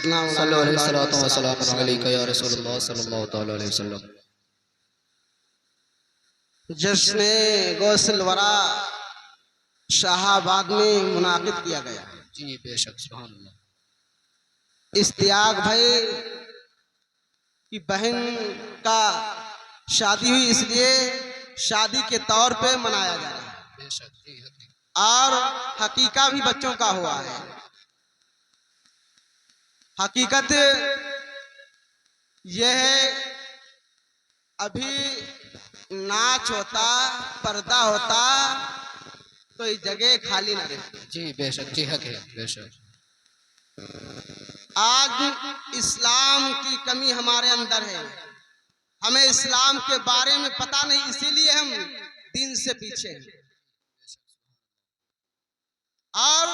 सैयदना जश्न गौसल वरा शाहाबाद में मुनाकिद किया गया। जी बेशक सुभान अल्लाह। इश्तियाक भाई की बहन का शादी हुई, इसलिए शादी के तौर पे मनाया जा रहा है। बेशक जी और हकीका भी बच्चों का हुआ है। हकीकत यह है, अभी नाच होता, पर्दा होता तो ये जगह खाली ना रहती। जी बेशक जी हक है बेशक। आज इस्लाम की कमी हमारे अंदर है, हमें इस्लाम के बारे में पता नहीं, इसीलिए हम दीन से पीछे हैं। और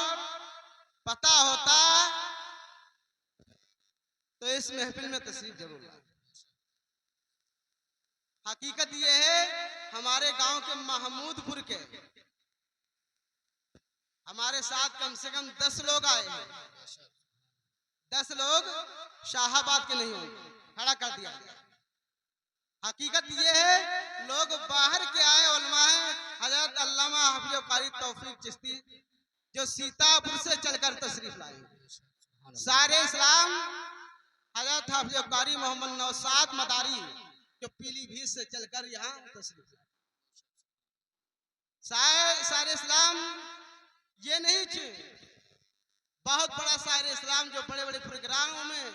पता होता तो इस महफिल में तशरीफ जरूर लाए। हकीकत यह है, हमारे गांव के महमूदपुर के हमारे साथ कम से कम 10 लोग आए हैं। 10 लोग शाहाबाद के नहीं होंगे, खड़ा कर दिया गया। हकीकत ये है, लोग बाहर के आए उलमा हैं। हजरत अल्लामा हफीज कारी तौफीक चिश्ती जो सीतापुर से चलकर तशरीफ लाए। सारे इस्लाम हजरत हफीज कारी मोहम्मद नौसाद मदारी जो पीलीभीत से चलकर यहाँ तशरीफ लाए। सारे इस्लाम ये नहीं थे, बहुत बड़ा सारे इस्लाम जो बड़े बड़े प्रोग्रामों में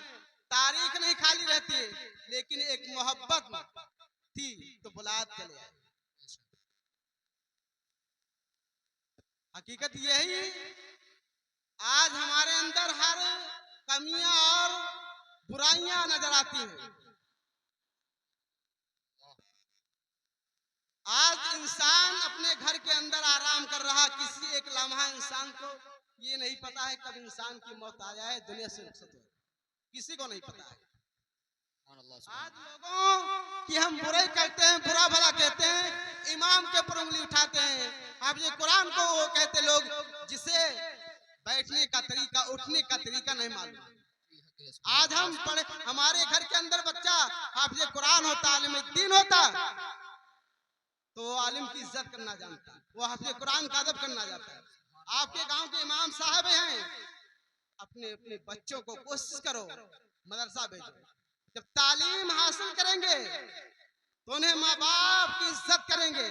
तारीख नहीं खाली रहती है, लेकिन एक मोहब्बत थी तो बुलात चले आए। हकीकत यही, आज हमारे अंदर हर कमियां और बुराइयां नजर आती हैं। आज इंसान अपने घर के अंदर आराम कर रहा, किसी एक लम्हा इंसान को ये नहीं पता है कब इंसान की मौत आ जाए, दुनिया से रुखसत हो, किसी को नहीं पता है। आज लोगों की हम बुराई करते हैं, बुरा भला कहते हैं, इमाम के ऊपर उंगली उठाते हैं। आप ये कुरान को वो कहते लोग जिसे बैठने का तरीका, उठने का तरीका नहीं मालूम। आज हम पढ़े, हमारे घर के अंदर बच्चा हाफिज कुरान होता, आलिम दीन होता, तो वो आलिम की इज्जत करना जानता, वो हाफिज कुरान का अदब करना जानता है। आपके गांव के इमाम साहब हैं, अपने अपने बच्चों को कोशिश करो मदरसा भेजो। जब तालीम हासिल करेंगे तो उन्हें माँ बाप की इज्जत करेंगे।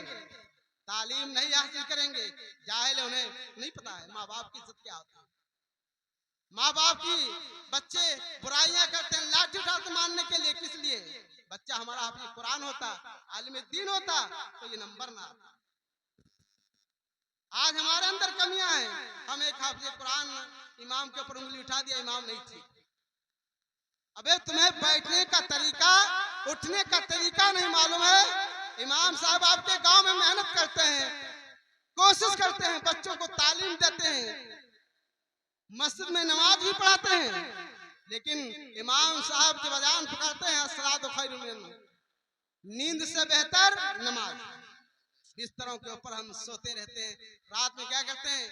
तालीम नहीं हासिल करेंगे, जाहिल है, उन्हें नहीं पता है माँ बाप की इज्जत क्या होती है। माँ बाप की बच्चे बुराइयां करते हैं, लाठी उठाते मारने के लिए, किस लिए? बच्चा हमारा हाफिज कुरान होता, आलिम दीन होता तो ये नंबर ना आता। आज हमारे अंदर कमियां हैं, हम एक हाफिज कुरान इमाम के ऊपर उंगली उठा दिया, इमाम नहीं थी। अबे तुम्हें बैठने का तरीका, उठने का तरीका नहीं मालूम है। इमाम साहब आपके गांव में मेहनत करते हैं, कोशिश करते हैं, बच्चों को तालीम देते हैं, मस्जिद में नमाज भी पढ़ाते हैं, लेकिन इमाम साहब जब अजान पुकारते हैं अस्सलातु खैरुम मिनन नौम, नींद से बेहतर नमाज। बिस्तरों के ऊपर हम सोते रहते हैं, रात में क्या करते हैं,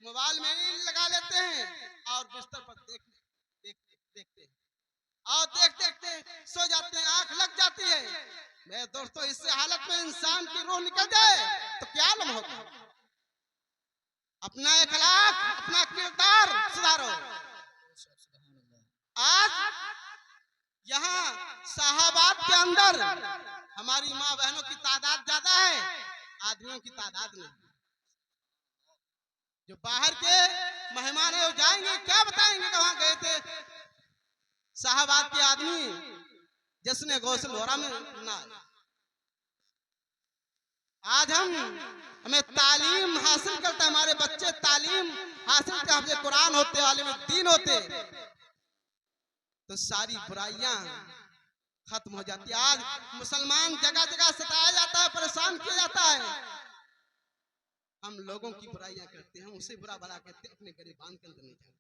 मोबाइल में रील लगा लेते हैं और बिस्तर पर देखते हैं और देखते सो जाते हैं, आंख लग जाती है। मैं दोस्तों, इससे हालत में इंसान की रूह निकल जाए तो क्या आलम होगा। अपना अखलाक, अपना किरदार सुधारो। आज यहाँ शाहाबाद के अंदर हमारी माँ बहनों की तादाद ज्यादा है, आदमियों की तादाद नहीं। जो बाहर के मेहमान है वो जाएंगे, क्या बताएंगे कि वहां गए थे। शाहाबाद के आदमी जिसने गौसल वरा में ना, आज हमें तालीम हासिल करते, हमारे बच्चे तालीम हासिल कर हाफिज कुरान होते, आलिम दीन होते, तो सारी बुराइयां खत्म हो जाती। आज मुसलमान जगह जगह सताया जाता है, परेशान किया जाता है, हम लोगों की बुराइयां करते हैं, उसे बुरा भला कहते हैं, अपने गरीबान के अंदर नहीं जाते।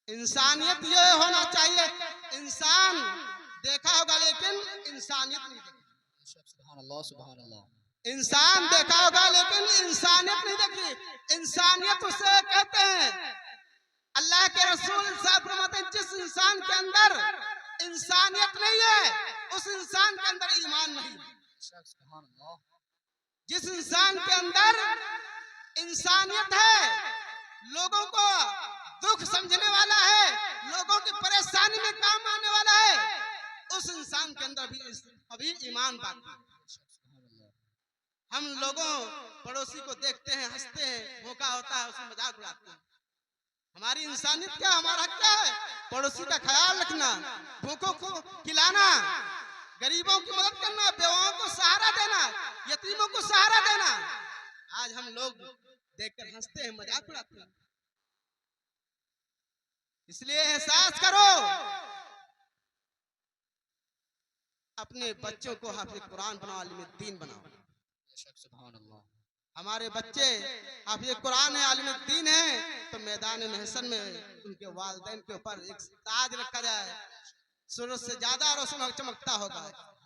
इंसानियत ये होना चाहिए, इंसान देखा होगा लेकिन इंसानियत नहीं देखी। सुभान अल्लाह सुभान अल्लाह। इंसान देखा होगा लेकिन इंसानियत नहीं देखी। इंसानियत उसे कहते हैं, अल्लाह के रसूल साहब इंसान के अंदर इंसानियत नहीं है, उस इंसान के अंदर ईमान नहीं है। सुभान अल्लाह। जिस इंसान के अंदर इंसानियत है, लोगों को दुख समझने वाला है, लोगों की परेशानी में काम आने वाला है, उस इंसान के अंदर भी अभी ईमान बाकी है। हम लोगों पड़ोसी को देखते हैं, हंसते हैं, मौका होता है उसमें मजाक उड़ाते हैं। हमारी इंसानियत क्या, हमारा क्या है? पड़ोसी का ख्याल रखना, भूखों को खिलाना, गरीबों की मदद करना, बेवाओं को सहारा देना, यतीमों को सहारा देना। आज हम लोग देखकर हंसते हैं, मजाक उड़ाते हैं। इसलिए एहसास करो, अपने बच्चों को हाफिज कुरान बनाओ, आलिम दीन बनाओ। सुभान अल्लाह। हमारे बच्चे हाफिज कुरान है, आलिम दीन है, तो मैदान महशर में उनके वालिदैन के ऊपर एक ताज रखा जाए, सूरज से ज्यादा रोशन और चमकता होगा।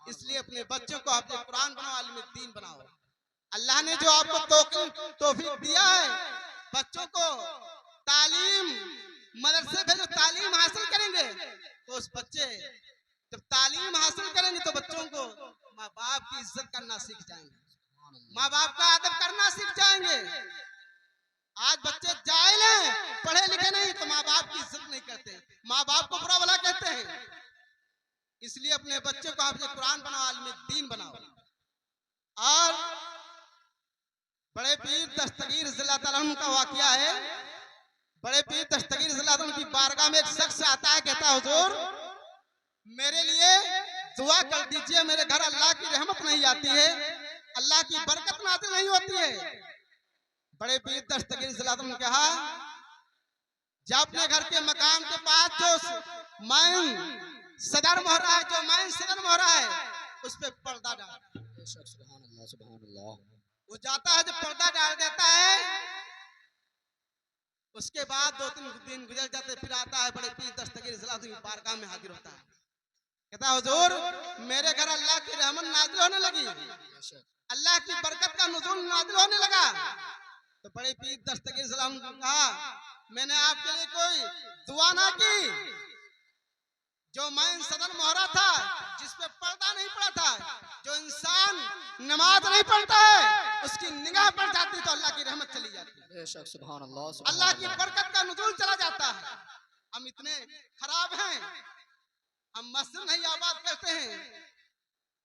इसलिए अपने बच्चों को हाफिज कुरान बनाओ, आलिम दीन बनाओ। अल्लाह ने जो आपको तौफीक दिया है, बच्चों को तालीम मदरसे भेजो, तालीम हासिल करेंगे तो उस बच्चे जब तालीम हासिल करेंगे तो बच्चों को माँ बाप की इज्जत करना सीख जाएंगे, माँ बाप का अदब करना सीख जाएंगे। आज बच्चे जाहिल हैं, पढ़े लिखे नहीं, तो माँ बाप की इज्जत नहीं करते, माँ बाप को बुरा भला कहते हैं। इसलिए अपने बच्चों को हाफिज कुरान बनाओ, आलिम दीन बनाओ। और बड़े पीर दस्तगीर रज़ियल्लाहु ताला अन्हु का वाकया है। बड़े पीर दस्तगीर रज़ियल्लाहु अन्हु की बारगाह में एक शख्स आता है, कहता है हुजूर मेरे लिए दुआ कर दीजिए, मेरे घर अल्लाह की रहमत नहीं आती है, अल्लाह की बरकत नाज़िल नहीं होती है। बड़े पीर दस्तगीर रज़ियल्लाहु अन्हु ने कहा, जब अपने घर के मकान के पास जो मैन सदर मोहरा है, जो मैन सदर मोहरा है, उस पे पर्दा डाल। सुभान अल्लाह, सुभान अल्लाह। वो जाता है, जब पर्दा डाल देता है, उसके बाद 2-3 दिन गुजर जाते, फिर आता है बड़े पीर दस्तगीर रज़ियल्लाहु अन्हु की बारगाह में हाजिर होता है, कहता है हुजूर मेरे घर अल्लाह की रहमत नाज़िल होने लगी, अल्लाह की बरकत का नुज़ूल नाज़िल होने लगा। तो बड़े पीर दस्तगीर रज़ियल्लाहु अन्हु ने कहा, मैंने आपके लिए कोई दुआ ना की, जो मैन सदर मोहरा था, जिस पे पर्दा नहीं पड़ा था, जो इंसान नमाज नहीं पढ़ता है, उसकी निगाह पड़ जाती तो अल्लाह की रहमत चली जाती, बेशक सुभान अल्लाह, अल्लाह की बरकत का नुज़ूल चला जाता है। हम इतने खराब हैं, हम मस्जिद नहीं आबाद करते हैं,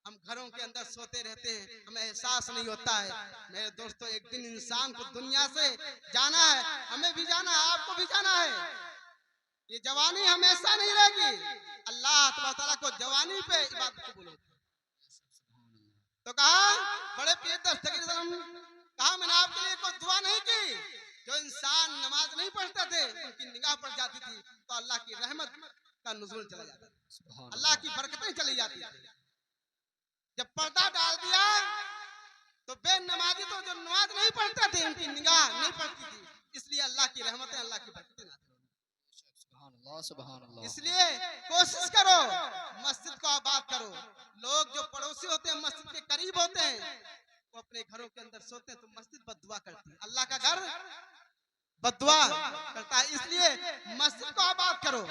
हम घरों के अंदर सोते रहते हैं, हमें एहसास नहीं होता है। मेरे दोस्तों, एक दिन इंसान को दुनिया से जाना है, हमें भी जाना है, आपको भी जाना है। ये जवानी हमेशा नहीं रहेगी। अल्लाह ताला को जवानी पे इबादत कबूल होती है। तो कहा बड़े पीर दस्तगीर कहा, मैंने आपके लिए कोई दुआ नहीं की, जो इंसान नमाज नहीं पढ़ते थे उनकी निगाह पड़ जाती थी तो अल्लाह की रहमत का नुज़ूल चला जाता था, अल्लाह की बरकतें चली जाती थी। जब पर्दा डाल दिया तो बेनमाजी, तो जो नमाज नहीं पढ़ते थे उनकी निगाह नहीं पड़ती थी, इसलिए अल्लाह की रहमतें, अल्लाह की बरकतें नाज़िल होती। इसलिए कोशिश करो, मस्जिद को आबाद करो। लोग जो पड़ोसी होते हैं, मस्जिद के करीब होते हैं, वो अपने घरों के अंदर सोते हैं तो मस्जिद बद्दुआ करती है, अल्लाह का घर बद्दुआ करता है। इसलिए मस्जिद को आबाद करो।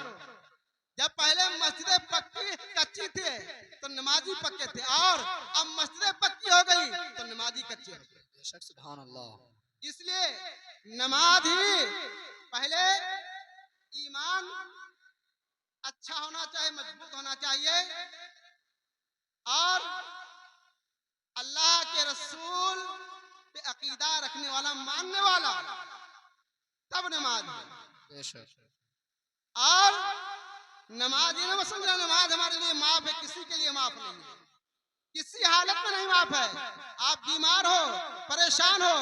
जब पहले मस्जिदें पक्की कच्ची थे तो नमाजी पक्के थे, और अब मस्जिदें पक्की हो गई तो नमाजी कच्चे हो गए। सुभान अल्लाह। इसलिए नमाज ही पहले, ईमान अच्छा होना चाहिए, मजबूत होना चाहिए, और अल्लाह के रसूल पे अकीदा रखने वाला, मानने वाला, तब नमाज है। और नमाज ये ना समझना नमाज हमारे लिए माफ है, किसी के लिए माफ नहीं है, किसी हालत में नहीं माफ है। आप बीमार हो, परेशान हो,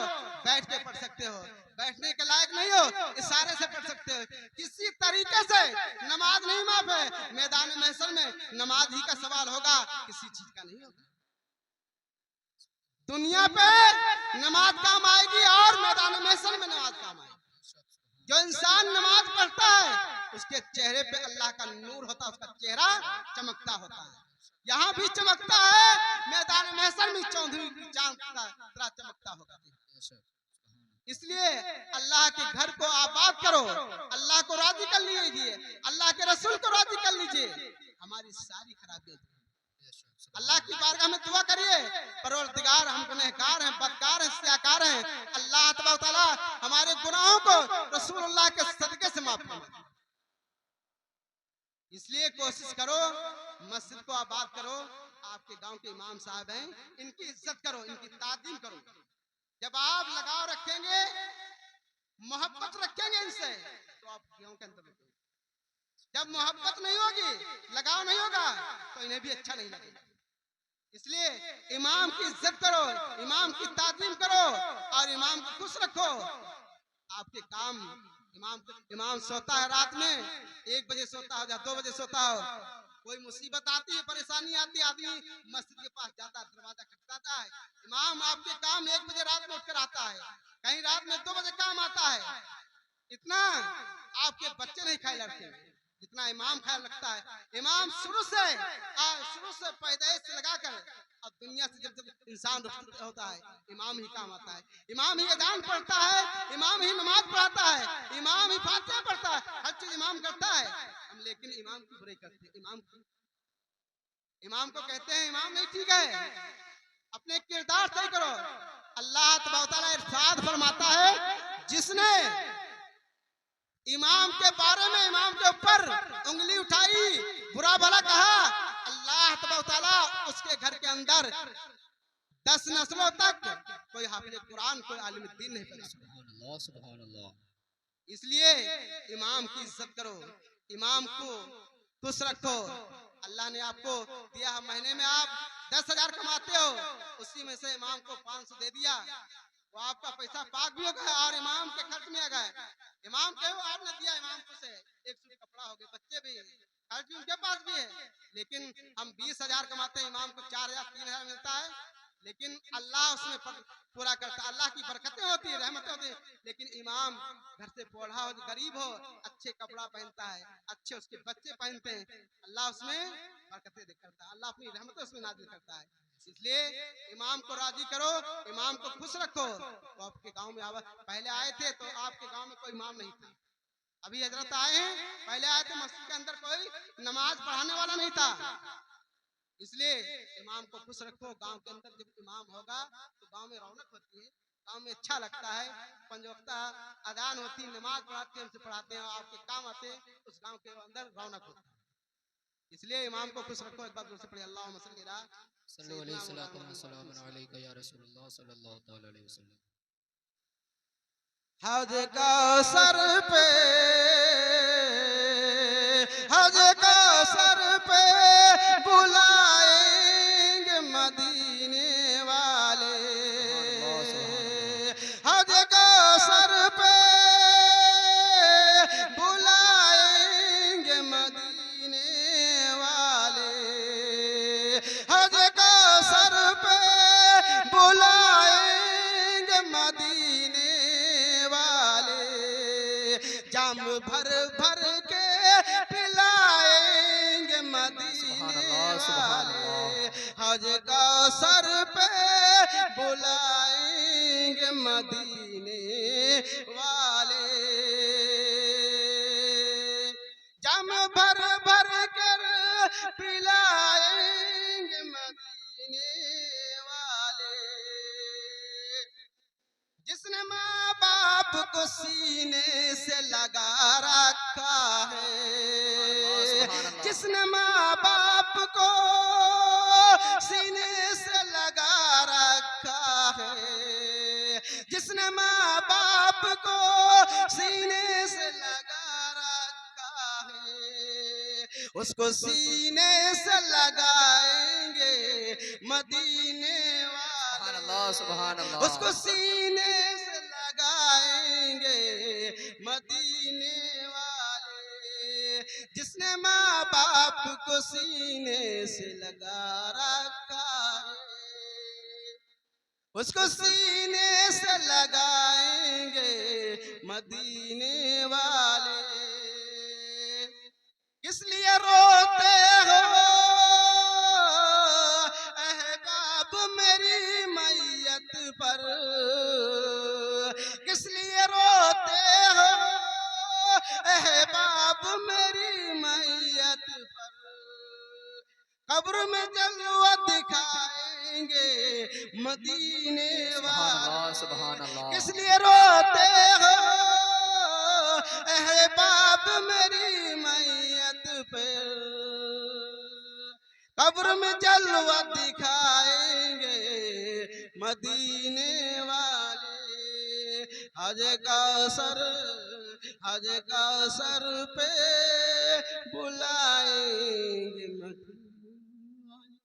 बैठ के पढ़ सकते हो, बैठने के लायक नहीं हो, इशारे से पढ़ सकते हो, किसी तरीके से नमाज नहीं माफ है। मैदान महशर में नमाज ही का सवाल होगा, किसी चीज का नहीं होगा। दुनिया पे नमाज काम आएगी और मैदान महशर में नमाज काम आएगी। जो इंसान नमाज पढ़ता है उसके चेहरे पे अल्लाह का नूर होता है, उसका चेहरा चमकता होता है। यहाँ भी चमकता है, मैदान महशर में चौधरी चांद की तरह चमकता होगा। इसलिए अल्लाह के घर को आबाद करो, अल्लाह को राजी कर लीजिए, अल्लाह के रसूल को राजी कर लीजिए, हमारी सारी खराबियां दूर होंगी। अल्लाह की बारगाह में दुआ करिए, परवरदिगार हम गुनहगार हैं, बदकार हैं, सियाकार हैं, अल्लाह तबारक व तआला हमारे गुनाहों को रसूलुल्लाह के सदके से माफ फरमाए। इसलिए कोशिश करो, मस्जिद को आबाद करो, आपके गांव के इमाम साहब हैं, इनकी इज्जत करो, इनकी ताजीम करो। जब आप लगाव रखेंगे, मोहब्बत रखेंगे इनसे, तो आप गांव के अंदर रखेंगे। जब मोहब्बत नहीं होगी, लगाव नहीं होगा, तो इन्हें भी अच्छा नहीं लगेगा। इसलिए इमाम की इज्जत करो, इमाम की ताजीम करो और इमाम को खुश रखो। आपके काम इमाम सोता है रात में, 1 बजे सोता हो या 2 बजे सोता हो, कोई मुसीबत आती है, परेशानी आती है, आदमी मस्जिद के पास जाता है, दरवाजा खटखटाता है, इमाम आपके काम 1 बजे रात में उठकर आता है, कहीं रात में 2 बजे काम आता है। इतना आपके बच्चे नहीं ख्याल रखते जितना इमाम ख्याल रखता है। इमाम शुरू से पैदाइश से लगाकर अब दुनिया से जब इंसान होता है, इमाम ही काम आता है, इमाम ही अजान पढ़ता है, इमाम ही नमाज पढ़ाता है, इमाम ही फातिहा पढ़ता है, हर चीज इमाम करता है। हम लेकिन इमाम की बुराई करते हैं, इमाम को कहते हैं इमाम नहीं ठीक है, अपने किरदार सही करो। अल्लाह तबारक व तआला इरशाद फरमाता है, जिसने इमाम के बारे में इमाम के ऊपर उंगली उठाई, बुरा भला कहा, अल्लाह तबारक व तआला उसके घर के अंदर 10 नस्लों तक कोई हाफिज कुरान, कोई आलिम दीन नहीं पैदा। सुभान अल्लाह, सुभान अल्लाह। इसलिए इमाम की इज्जत करो, इमाम को खुश रखो। अल्लाह ने आपको दिया, महीने में आप 10,000 कमाते हो, उसी में से इमाम को 500 दे दिया, वो आपका पैसा पाक भी हो गया और इमाम के खर्च में आ गए। इमाम के आपने दिया, इमाम को से 1 सूट कपड़ा हो गया, बच्चे भी खर्च भी उनके पास भी है। लेकिन हम 20,000 कमाते हैं, इमाम को 4,000 3,000 मिलता है, लेकिन अल्लाह उसमें पूरा करता है, अल्लाह की बरकतें होती है, रहमतें होती है। लेकिन इमाम घर से पौधा हो, गरीब हो, अच्छे कपड़ा पहनता है, अच्छे उसके बच्चे पहनते हैं, अल्लाह उसमें बरकतें करता है, अल्लाह अपनी रहमतें उसमें नाजिल करता है। इसलिए इमाम को राजी करो, इमाम को खुश रखो। तो आपके गांव में पहले आए थे तो आपके गांव में कोई इमाम नहीं था, अभी हजरत आए हैं, पहले आए थे मस्जिद के अंदर कोई नमाज पढ़ाने वाला नहीं था। इसलिए इमाम को खुश रखो। गांव के अंदर जब इमाम होगा तो गांव में रौनक होती है, गांव में अच्छा लगता है, 5 वक्त अजान होती, नमाज पढ़ाते हैं, हमसे पढ़ाते हैं, आपके काम आते हैं, उस गांव के अंदर रौनक होती है। इसलिए इमाम को खुश रखो। एक बार जोर से पढ़िए, अल्लाहुम्मा सल्ली अला सल्लल्लाहु अलैहि वसल्लम अलैका या रसूलल्लाह सल्लल्लाहु तआला अलैहि वसल्लम। हज का सर पे, हज का सर पे बुलाएंगे मदीने वाले, हज का सर पे बुलाएंगे मदीने वाले, हज का सर पे बुलाएंगे मदीने वाले, जाम भर भर के पिलाएंगे मदीने वाले, हज का सर पे बुलाएंगे मदीने वाले, जाम भर भर कर पिलाएंगे मदीने वाले, जिसने माँ बाप को सीने से लगा रखा है, जिसने माँ बाप को सीने से लगा रखा है, जिसने माँ बाप को सीने से लगा रखा है, उसको सीने से लगाएंगे मदीने वाले, सुभान अल्लाह, उसको सीने से लगाएंगे मदीने वाले, जिसने माँ बाप को सीने से लगा रखा है, उसको सीने से लगाएंगे मदीने वाले। इसलिए रोते हो अहबाब मेरी मैयत पर, किस कब्र में जलवा दिखाएंगे मदीने सुभान अल्लाह वाले। सुभान अल्लाह। किस लिए रोते हो अहबाब मेरी मैयत पे? कब्र में जलवा दिखाएंगे मदीने वाले। हज का सर पे बुलाएंगे मदीने वाले।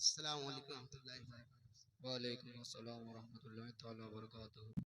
अस्सलाम वालेकुम रहमतुल्लाहि व बरकातहू। वालेकुम अस्सलाम व रहमतुल्लाहि तआला व बरकातहू।